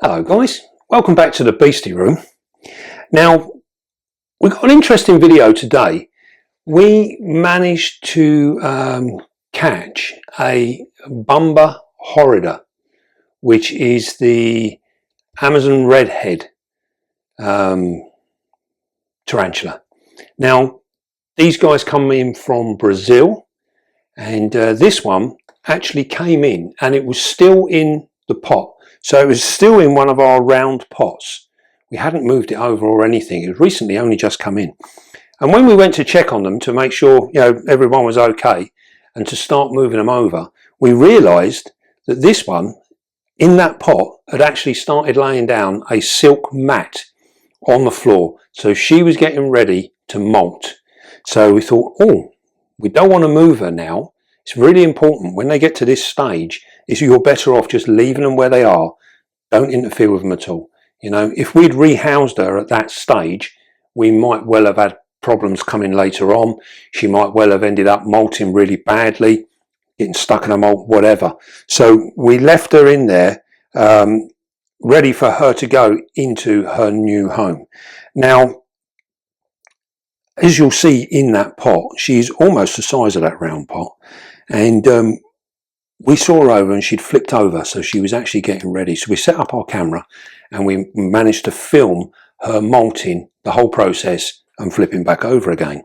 Hello guys, welcome back to the Beastie Room. Now, we've got an interesting video today. We managed to catch a Bumba horrida, which is the Amazon redhead tarantula. Now, these guys come in from Brazil, and this one actually came in and it was still in the pot. So it was still in one of our round pots. We hadn't moved it over or anything. It had recently only just come in. And when we went to check on them to make sure everyone was okay and to start moving them over, we realised that this one in that pot had actually started laying down a silk mat on the floor. So she was getting ready to molt. So we thought, oh, we don't want to move her now. It's really important when they get to this stage is you're better off just leaving them where they are. Don't interfere with them at all. If we'd rehoused her at that stage, we might well have had problems coming later on. She might well have ended up molting really badly, getting stuck in a molt, whatever. So we left her in there, ready for her to go into her new home. Now, as you'll see in that pot, she's almost the size of that round pot. And we saw her over and she'd flipped over, so she was actually getting ready. So we set up our camera and we managed to film her molting, the whole process, and flipping back over again.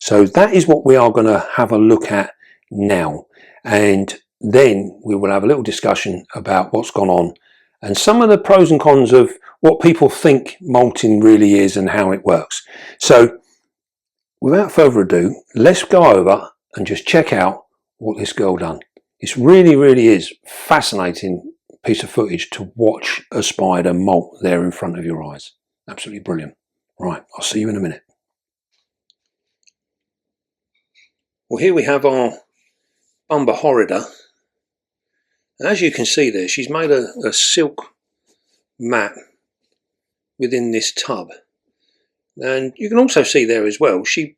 So that is what we are going to have a look at now. And then we will have a little discussion about what's gone on and some of the pros and cons of what people think molting really is and how it works. So without further ado, let's go over and just check out what this girl done. It really is fascinating piece of footage to watch a spider molt there in front of your eyes. Absolutely brilliant. Right, I'll see you in a minute. Well, here we have our Bumba horrida. And as you can see there, she's made a silk mat within this tub. And you can also see there as well, she's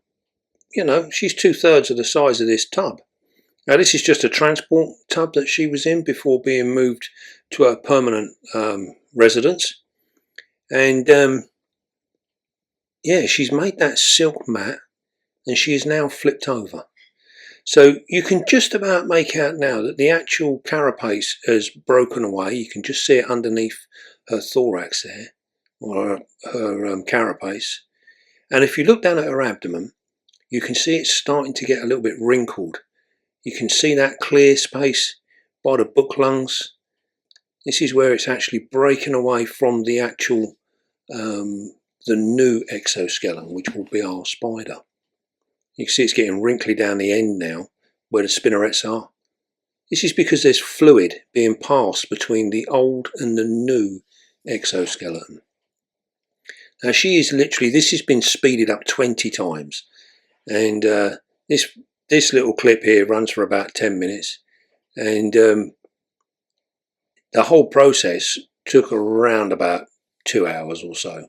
2/3 of the size of this tub. Now this is just a transport tub that she was in before being moved to her permanent residence. And yeah, she's made that silk mat and she is now flipped over. So you can just about make out now that the actual carapace has broken away. You can just see it underneath her thorax there, or her carapace. And if you look down at her abdomen, you can see it's starting to get a little bit wrinkled. You can see that clear space by the book lungs. This is where it's actually breaking away from the actual, the new exoskeleton, which will be our spider. You can see it's getting wrinkly down the end now, where the spinnerets are. This is because there's fluid being passed between the old and the new exoskeleton. Now she is literally, this has been speeded up 20 times. And this little clip here runs for about 10 minutes. And the whole process took around about 2 hours or so.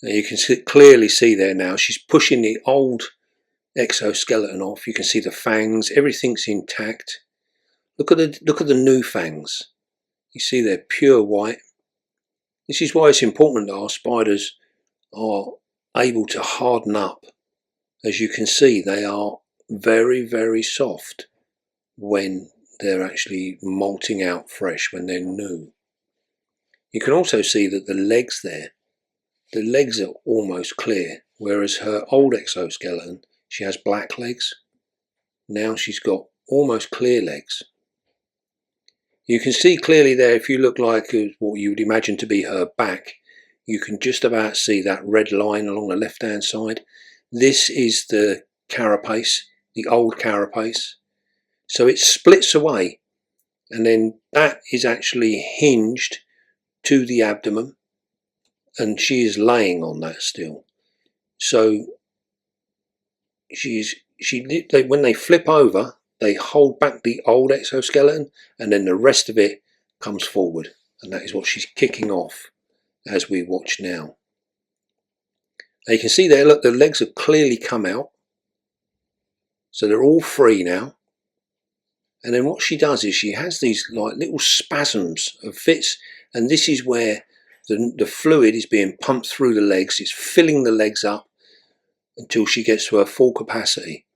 Now you can clearly see there now, she's pushing the old exoskeleton off. You can see the fangs, everything's intact. Look at the new fangs. You see they're pure white. This is why it's important that our spiders are able to harden up. As you can see, they are very soft when they're actually molting out fresh, when they're new. You can also see that the legs there, the legs are almost clear, whereas her old exoskeleton, she has black legs. Now she's got almost clear legs. You can see clearly there, if you look like what you would imagine to be her back, you can just about see that red line along the left hand side. This is the carapace, the old carapace. So it splits away, and then that is actually hinged to the abdomen, and she is laying on that still. So when they flip over, they hold back the old exoskeleton, and then the rest of it comes forward, and that is what she's kicking off as we watch now. Now you can see there, look, the legs have clearly come out, so they're all free now. And then what she does is she has these like little spasms of fits And this is where the fluid is being pumped through the legs. It's filling the legs up until she gets to her full capacity.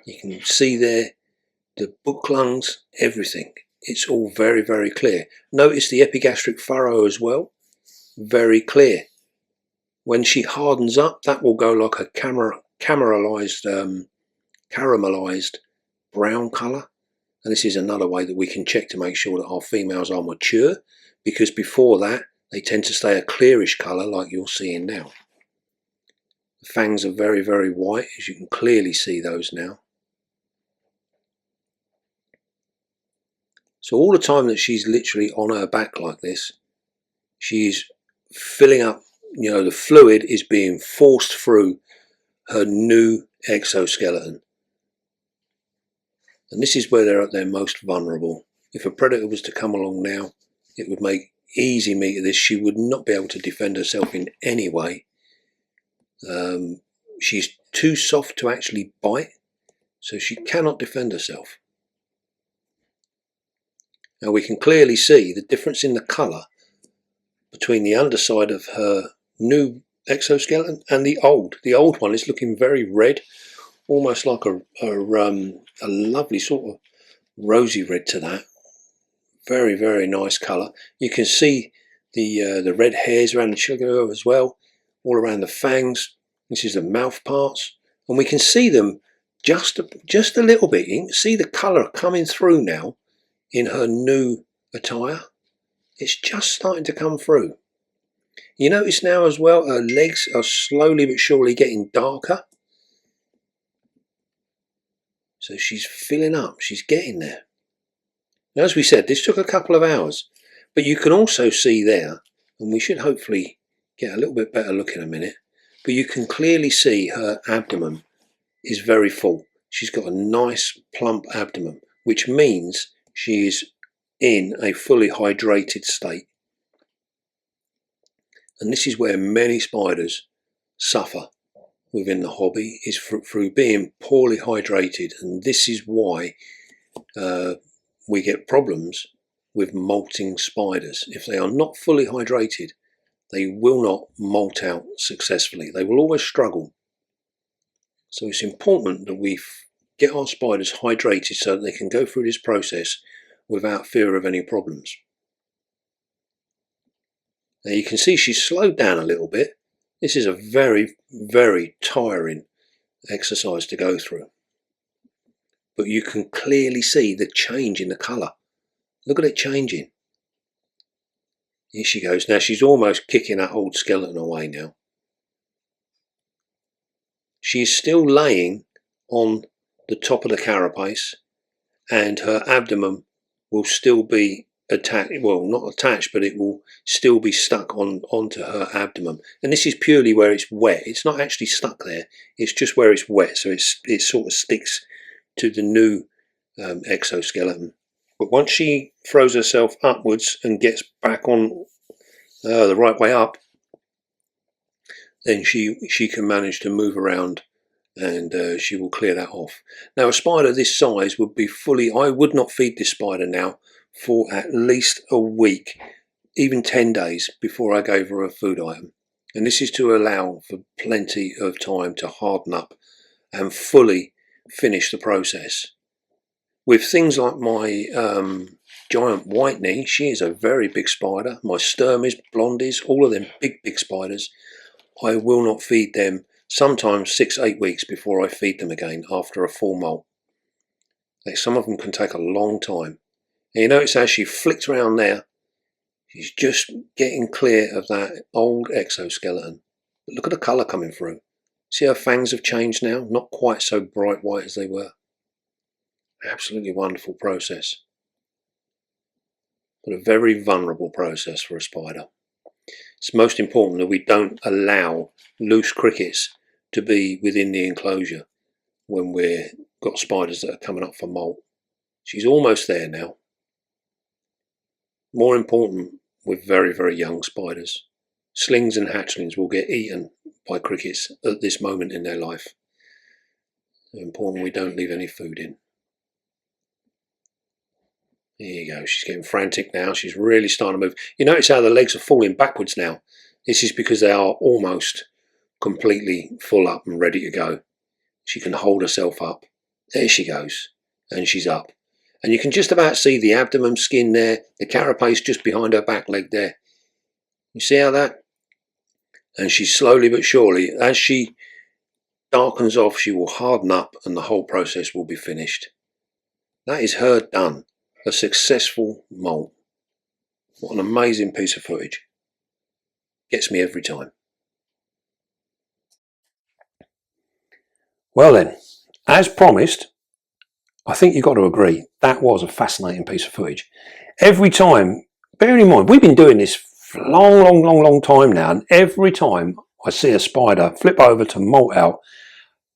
You can see there the book lungs, everything. It's all very, very clear. Notice the epigastric furrow as well. Very clear. When she hardens up, that will go like a caramelized brown colour. And this is another way that we can check to make sure that our females are mature, because before that they tend to stay a clearish colour like you're seeing now. The fangs are very, very white, as you can clearly see those now. So all the time that she's literally on her back like this, she's filling up, you know, the fluid is being forced through her new exoskeleton. And this is where they're at their most vulnerable. If a predator was to come along now, it would make easy meat of this. She would not be able to defend herself in any way. She's too soft to actually bite, so she cannot defend herself. Now we can clearly see the difference in the colour between the underside of her new exoskeleton and the old. The old one is looking very red, almost like a lovely sort of rosy red to that. Very, very nice colour. You can see the red hairs around the sugar as well, all around the fangs. This is the mouth parts, and we can see them just a little bit. You can see the colour coming through now in her new attire. It's just starting to come through. You notice now as well her legs are slowly but surely getting darker. So she's filling up, she's getting there. Now, as we said, this took a couple of hours, but you can also see there, and we should hopefully get a little bit better look in a minute, but you can clearly see her abdomen is very full. She's got a nice plump abdomen, which means she is in a fully hydrated state. And this is where many spiders suffer within the hobby, is through being poorly hydrated, and this is why we get problems with molting spiders. If they are not fully hydrated, they will not molt out successfully. They will always struggle. So it's important that we get our spiders hydrated so that they can go through this process without fear of any problems. Now you can see she's slowed down a little bit. This is a very, very tiring exercise to go through. But you can clearly see the change in the colour. Look at it changing. Here she goes. Now she's almost kicking that old skeleton away now. She's still laying on the top of the carapace, and her abdomen will still be attached, well, not attached, but it will still be stuck onto her abdomen. And this is purely where it's wet. It's not actually stuck there. It's just where it's wet, so it sort of sticks to the new exoskeleton. But once she throws herself upwards and gets back on the right way up, then she can manage to move around, and she will clear that off. Now a spider this size would be fully, I would not feed this spider now for at least a week, even 10 days before I gave her a food item. And this is to allow for plenty of time to harden up and fully finish the process. With things like my giant white knee, she is a very big spider. My sturmies, blondies, all of them big spiders. I will not feed them sometimes 6-8 weeks before I feed them again after a full molt. Some of them can take a long time. And you notice as she flicked around there, she's just getting clear of that old exoskeleton. But look at the colour coming through. See her fangs have changed now, not quite so bright white as they were. Absolutely wonderful process. But a very vulnerable process for a spider. It's most important that we don't allow loose crickets to be within the enclosure when we've got spiders that are coming up for molt. She's almost there now. More important with very, very young spiders. Slings and hatchlings will get eaten by crickets at this moment in their life. It's important we don't leave any food in. There you go. She's getting frantic now. She's really starting to move. You notice how the legs are falling backwards now. This is because they are almost completely full up and ready to go. She can hold herself up. There she goes. And she's up. And you can just about see the abdomen skin there, the carapace just behind her back leg there. You see how that? And she's slowly but surely, as she darkens off, she will harden up and the whole process will be finished. That is her done. A successful molt. What an amazing piece of footage. Gets me every time. Well then, as promised, I think you've got to agree, that was a fascinating piece of footage. Every time, bearing in mind, we've been doing this for a long time now, and every time I see a spider flip over to molt out,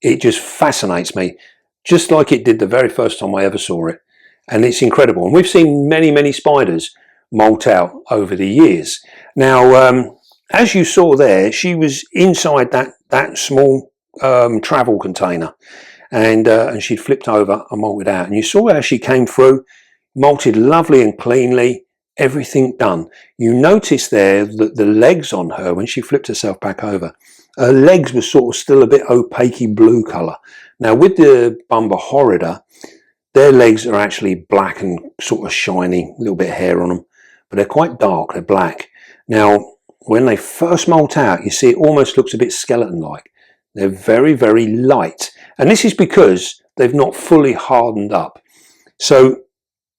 it just fascinates me, just like it did the very first time I ever saw it. And it's incredible. And we've seen many spiders molt out over the years. Now, as you saw there, she was inside that small travel container, and she'd flipped over and molted out. And you saw how she came through, molted lovely and cleanly, everything done. You notice there that the legs on her, when she flipped herself back over, her legs were sort of still a bit opaque blue colour. Now with the Bumba horrida, their legs are actually black and sort of shiny, a little bit of hair on them, but they're quite dark, they're black. Now, when they first molt out, you see it almost looks a bit skeleton-like. They're very light. And this is because they've not fully hardened up. So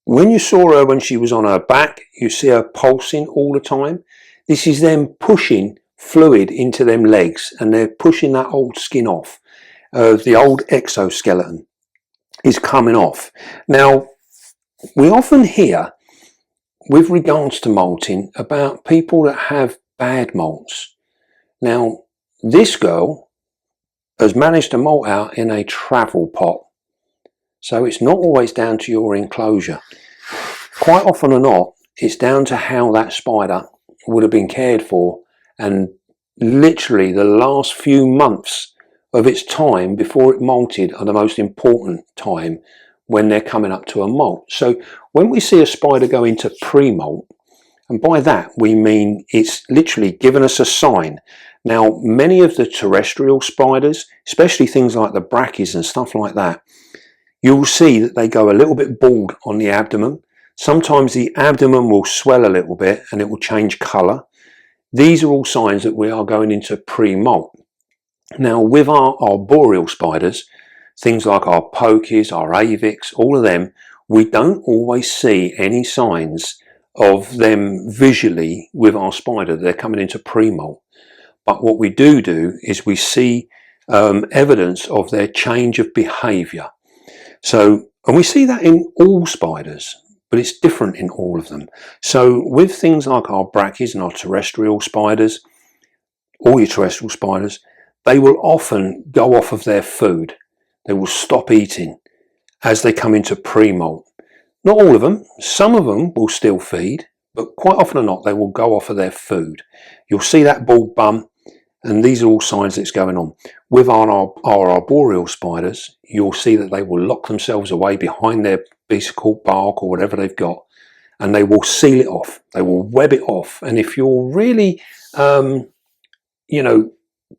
when you saw her when she was on her back, you see her pulsing all the time. This is them pushing fluid into them legs, and they're pushing that old skin off. The old exoskeleton is coming off. Now, we often hear, with regards to molting, about people that have bad molts. Now, this girl has managed to molt out in a travel pot, so it's not always down to your enclosure. Quite often or not, it's down to how that spider would have been cared for, and literally the last few months of its time before it molted are the most important time when they're coming up to a molt. So when we see a spider go into pre-molt, and by that we mean it's literally given us a sign. Now, many of the terrestrial spiders, especially things like the brackies and stuff like that, you'll see that they go a little bit bald on the abdomen. Sometimes the abdomen will swell a little bit and it will change colour. These are all signs that we are going into pre-molt. Now, with our arboreal spiders, things like our pokies, our avics, all of them, we don't always see any signs of them visually with our spider. They're coming into pre-molt. But what we do is we see evidence of their change of behaviour. So, and we see that in all spiders, but it's different in all of them. So with things like our brackies and our terrestrial spiders, all your terrestrial spiders, they will often go off of their food. They will stop eating as they come into pre-molt. Not all of them, some of them will still feed, but quite often or not, they will go off of their food. You'll see that bald bum, and these are all signs that it's going on. With our arboreal spiders, you'll see that they will lock themselves away behind their besicle bark or whatever they've got, and they will seal it off. They will web it off. And if you're really,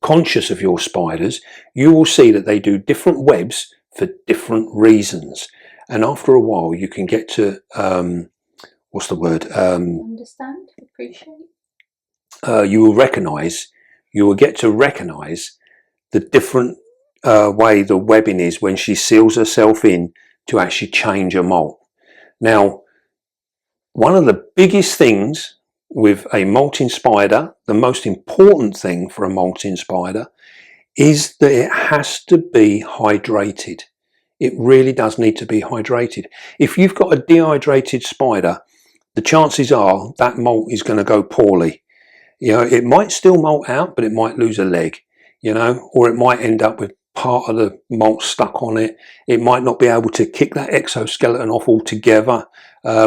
conscious of your spiders, you will see that they do different webs for different reasons. And after a while, you can get to, understand, appreciate. You will get to recognize the different way the webbing is when she seals herself in to actually change a molt. Now, one of the biggest things with a molting spider, the most important thing for a molting spider, is that it has to be hydrated. It really does need to be hydrated. If you've got a dehydrated spider, the chances are that molt is going to go poorly. It might still molt out, but it might lose a leg, or it might end up with part of the molt stuck on it. It might not be able to kick that exoskeleton off altogether.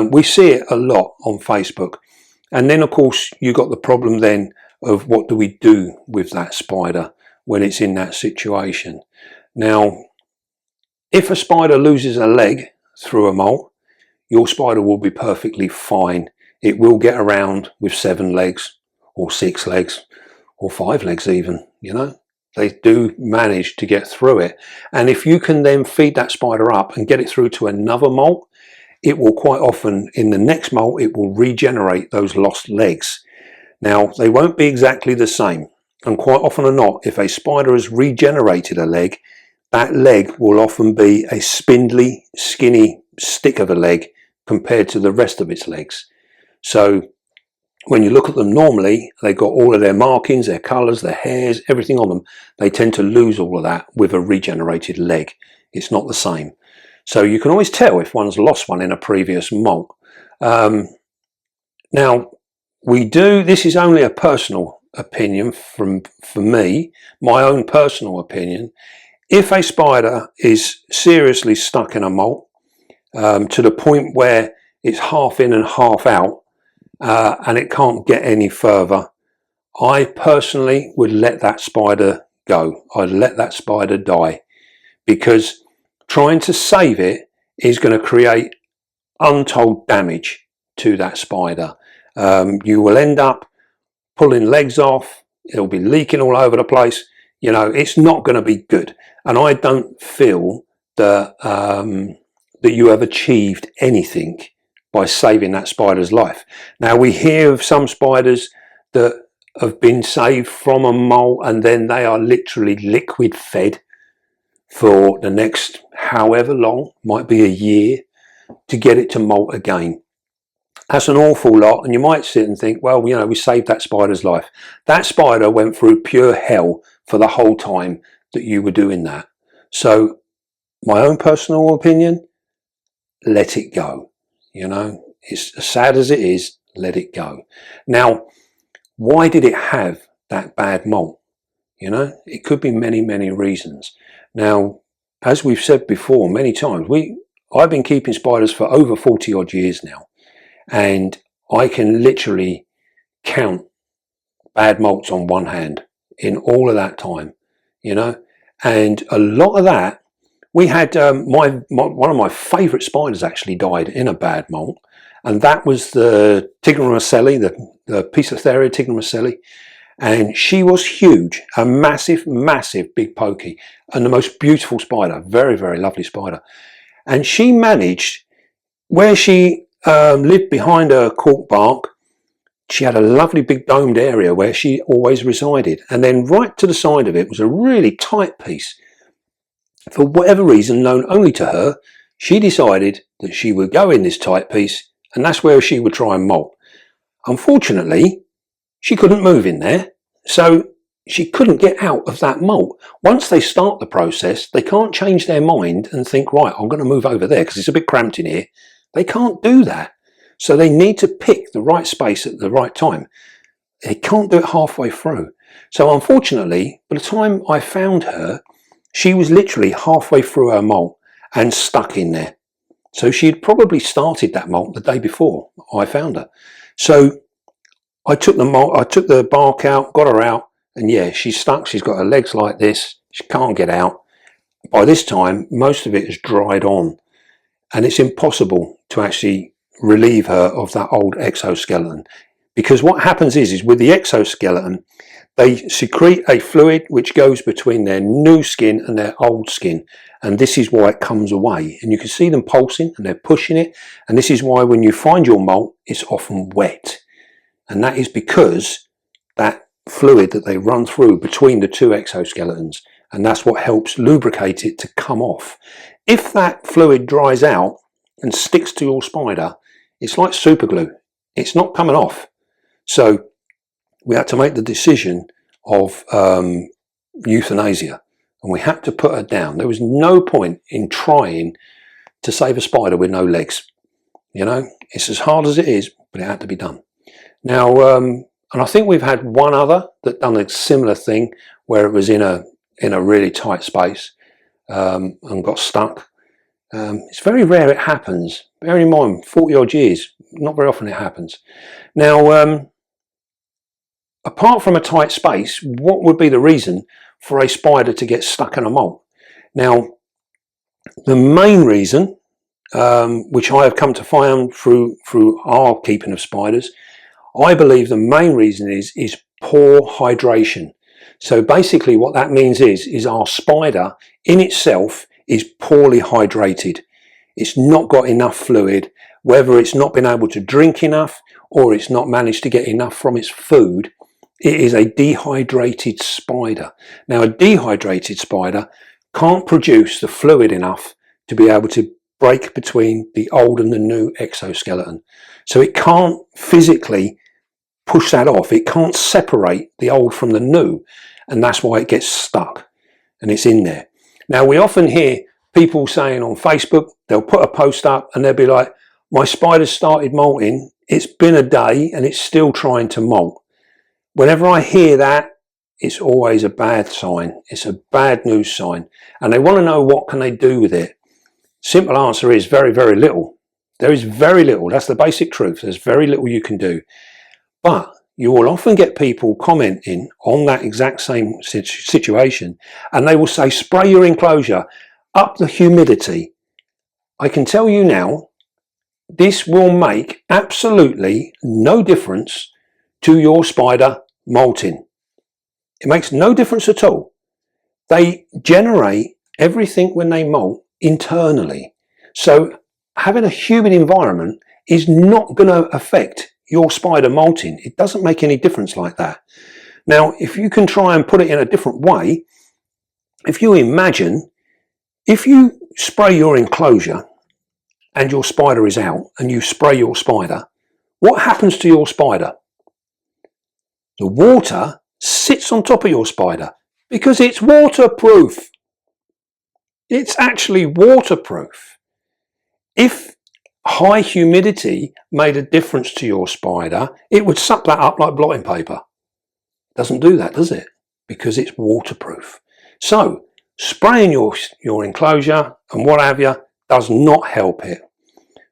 We see it a lot on Facebook. And then, of course, you've got the problem then of what do we do with that spider when it's in that situation. Now, if a spider loses a leg through a molt, your spider will be perfectly fine. It will get around with 7 legs or 6 legs or 5 legs even, you know. They do manage to get through it. And if you can then feed that spider up and get it through to another molt, it will quite often, in the next molt, it will regenerate those lost legs. Now, they won't be exactly the same. And quite often or not, if a spider has regenerated a leg, that leg will often be a spindly, skinny stick of a leg compared to the rest of its legs. So when you look at them normally, they've got all of their markings, their colours, their hairs, everything on them. They tend to lose all of that with a regenerated leg. It's not the same. So you can always tell if one's lost one in a previous molt. Now, this is only a personal opinion for me, my own personal opinion. If a spider is seriously stuck in a molt to the point where it's half in and half out, and it can't get any further, I personally would let that spider go. I'd let that spider die, because trying to save it is going to create untold damage to that spider. You will end up pulling legs off. It'll be leaking all over the place. You know, it's not going to be good. And I don't feel that that you have achieved anything by saving that spider's life. Now, we hear of some spiders that have been saved from a molt and then they are literally liquid fed for the next however long, might be a year, to get it to molt again. That's an awful lot, and you might sit and think, well, you know, we saved that spider's life. That spider went through pure hell for the whole time that you were doing that. So my own personal opinion, let it go. You know, it's as sad as it is, let it go. Now, why did it have that bad molt? You know, it could be many, many reasons. Now, as we've said before many times, I've been keeping spiders for over 40 odd years now, and I can literally count bad molts on one hand in all of that time, you know. And a lot of that, we had one of my favourite spiders actually died in a bad molt, and that was the Tignomacelli, the Pisotheria Tignomacelli. And she was huge, a massive, massive big pokey, and the most beautiful spider, very, very lovely spider. And she managed, where she lived behind a cork bark, she had a lovely big domed area where she always resided. And then right to the side of it was a really tight piece. For whatever reason, known only to her, she decided that she would go in this tight piece, and that's where she would try and molt. Unfortunately, she couldn't move in there, so she couldn't get out of that molt. Once they start the process, they can't change their mind and think, right, I'm going to move over there because it's a bit cramped in here. They can't do that. So they need to pick the right space at the right time. They can't do it halfway through. So unfortunately, by the time I found her, she was literally halfway through her molt and stuck in there. So she had probably started that molt the day before I found her. So I took the bark out, got her out, and yeah, she's stuck. She's got her legs like this. She can't get out. By this time, most of it has dried on, and it's impossible to actually relieve her of that old exoskeleton. Because what happens is with the exoskeleton, they secrete a fluid which goes between their new skin and their old skin. And this is why it comes away. And you can see them pulsing and they're pushing it. And this is why when you find your molt, it's often wet. And that is because that fluid that they run through between the two exoskeletons. And that's what helps lubricate it to come off. If that fluid dries out and sticks to your spider, it's like super glue. It's not coming off. So we had to make the decision of euthanasia, and we had to put her down. There was no point in trying to save a spider with no legs. You know, it's as hard as it is, but it had to be done. Now, and I think we've had one other that done a similar thing where it was in a really tight space and got stuck. It's very rare it happens. Bear in mind, 40 odd years, not very often it happens. Now, apart from a tight space, what would be the reason for a spider to get stuck in a molt? Now, the main reason, which I have come to find through our keeping of spiders, I believe the main reason is poor hydration. So basically what that means is our spider in itself is poorly hydrated. It's not got enough fluid, whether it's not been able to drink enough or it's not managed to get enough from its food. It is a dehydrated spider. Now a dehydrated spider can't produce the fluid enough to be able to break between the old and the new exoskeleton. So it can't physically push that off. It can't separate the old from the new, and that's why it gets stuck and it's in there. Now we often hear people saying on Facebook, they'll put a post up and they'll be like, my spider's started molting, it's been a day and it's still trying to molt. Whenever I hear that, it's always a bad sign. It's a bad news sign, and they want to know what can they do with it. Simple answer is very, very little. There is very little. That's the basic truth. There's very little you can do. But you will often get people commenting on that exact same situation, and they will say, spray your enclosure, up the humidity. I can tell you now, this will make absolutely no difference to your spider molting. It makes no difference at all. They generate everything when they molt internally. So having a humid environment is not going to affect your spider molting. It doesn't make any difference like that. Now, if you can try and put it in a different way, if you imagine, if you spray your enclosure and your spider is out and you spray your spider, what happens to your spider? The water sits on top of your spider because it's waterproof. It's actually waterproof. If high humidity made a difference to your spider, it would suck that up like blotting paper. It doesn't do that, does it? Because it's waterproof. So spraying your enclosure and what have you does not help it.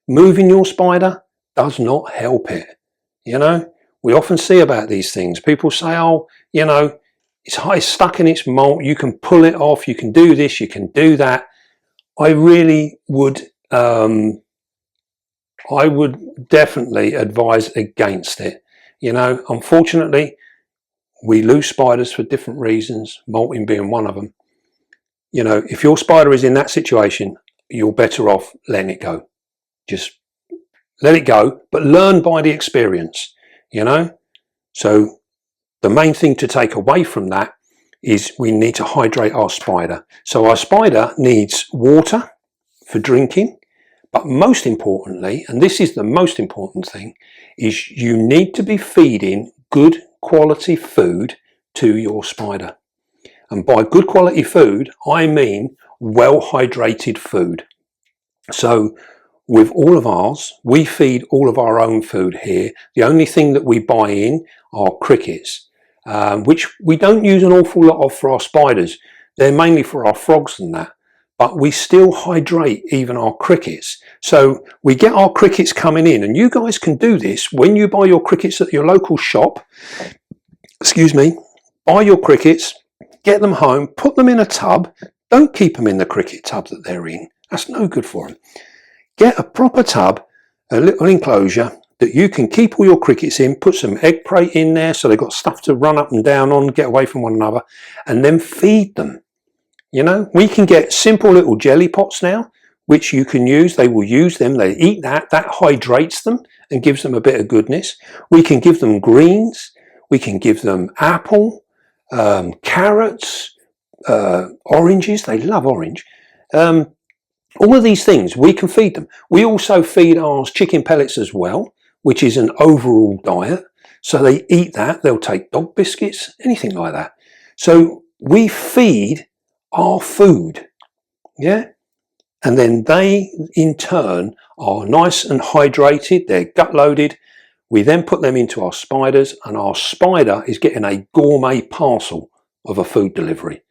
Moving your spider does not help it. You know, we often see about these things. People say, oh, you know, it's stuck in its molt, you can pull it off, you can do this, you can do that. I really would definitely advise against it. You know, unfortunately, we lose spiders for different reasons, molting being one of them. You know, if your spider is in that situation, you're better off letting it go. Just let it go, but learn by the experience, you know. So the main thing to take away from that is we need to hydrate our spider. So our spider needs water for drinking, but most importantly, and this is the most important thing, is you need to be feeding good quality food to your spider. And by good quality food, I mean well hydrated food. So with all of ours, we feed all of our own food here. The only thing that we buy in are crickets, which we don't use an awful lot of for our spiders. They're mainly for our frogs and that, but we still hydrate even our crickets. So we get our crickets coming in, and you guys can do this when you buy your crickets at your local shop. Excuse me, buy your crickets, get them home, put them in a tub. Don't keep them in the cricket tub that they're in. That's no good for them. Get a proper tub, a little enclosure that you can keep all your crickets in, put some egg crate in there so they've got stuff to run up and down on, get away from one another, and then feed them. You know, we can get simple little jelly pots now, which you can use. They will use them, they eat that hydrates them and gives them a bit of goodness. We can give them greens, we can give them apple, carrots, oranges, they love orange. All of these things, we can feed them. We also feed ours chicken pellets as well, which is an overall diet. So they eat that, they'll take dog biscuits, anything like that. So we feed our food, yeah? And then they, in turn, are nice and hydrated, they're gut loaded. We then put them into our spiders, and our spider is getting a gourmet parcel of a food delivery.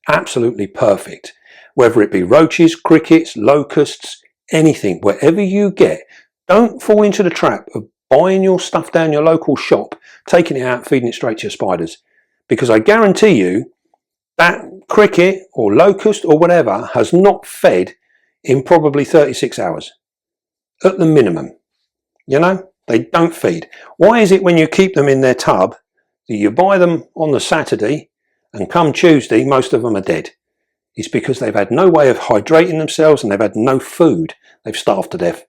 Absolutely perfect. Whether it be roaches, crickets, locusts, anything, whatever you get, don't fall into the trap of buying your stuff down your local shop, taking it out, feeding it straight to your spiders. Because I guarantee you that cricket or locust or whatever has not fed in probably 36 hours at the minimum. You know, they don't feed. Why is it when you keep them in their tub that you buy them on the Saturday and come Tuesday most of them are dead? It's because they've had no way of hydrating themselves and they've had no food. They've starved to death.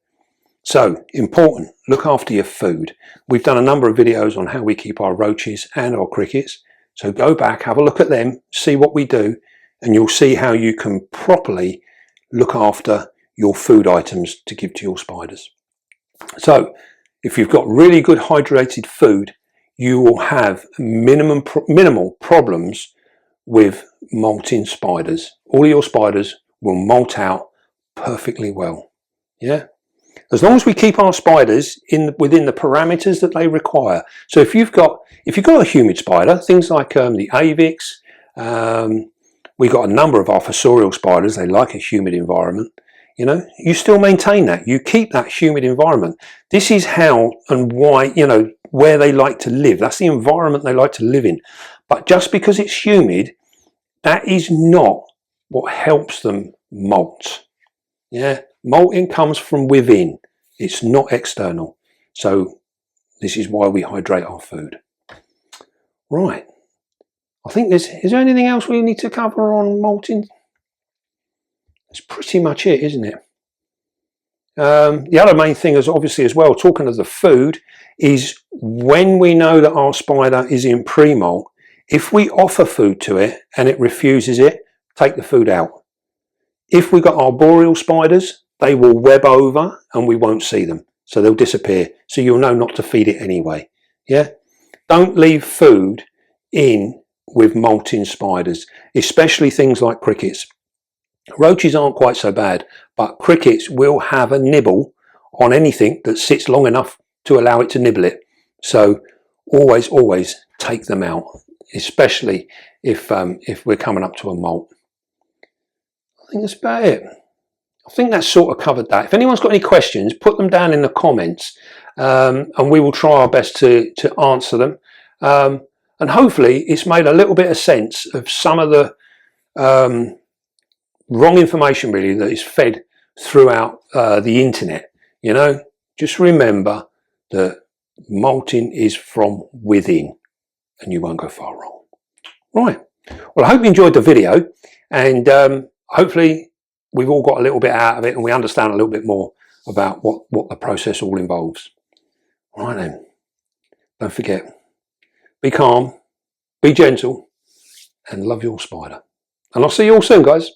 So important, look after your food. We've done a number of videos on how we keep our roaches and our crickets. So go back, have a look at them, see what we do, and you'll see how you can properly look after your food items to give to your spiders. So if you've got really good hydrated food, you will have minimal problems with molting spiders. All of your spiders will molt out perfectly well. Yeah. As long as we keep our spiders within the parameters that they require. So if you've got a humid spider, things like the avix, we've got a number of our fossorial spiders, they like a humid environment. You know, you still maintain that. You keep that humid environment. This is how and why, you know, where they like to live. That's the environment they like to live in. But just because it's humid, that is not what helps them molt. Yeah, molting comes from within. It's not external. So this is why we hydrate our food. Right. I think is there anything else we need to cover on molting? That's pretty much it, isn't it? The other main thing is obviously as well, talking of the food, is when we know that our spider is in pre-molt, if we offer food to it and it refuses it, take the food out. If we got arboreal spiders, they will web over and we won't see them. So they'll disappear. So you'll know not to feed it anyway. Yeah. Don't leave food in with molting spiders, especially things like crickets. Roaches aren't quite so bad, but crickets will have a nibble on anything that sits long enough to allow it to nibble it. So always take them out, especially if we're coming up to a molt. I think that's about it. I think that's sort of covered that. If anyone's got any questions, put them down in the comments, and we will try our best to answer them. And hopefully it's made a little bit of sense of some of the wrong information really that is fed throughout the internet. You know, just remember that molting is from within and you won't go far wrong. Right. Well, I hope you enjoyed the video, and hopefully we've all got a little bit out of it and we understand a little bit more about what the process all involves. Right then, don't forget, be calm, be gentle, and love your spider. And I'll see you all soon, guys.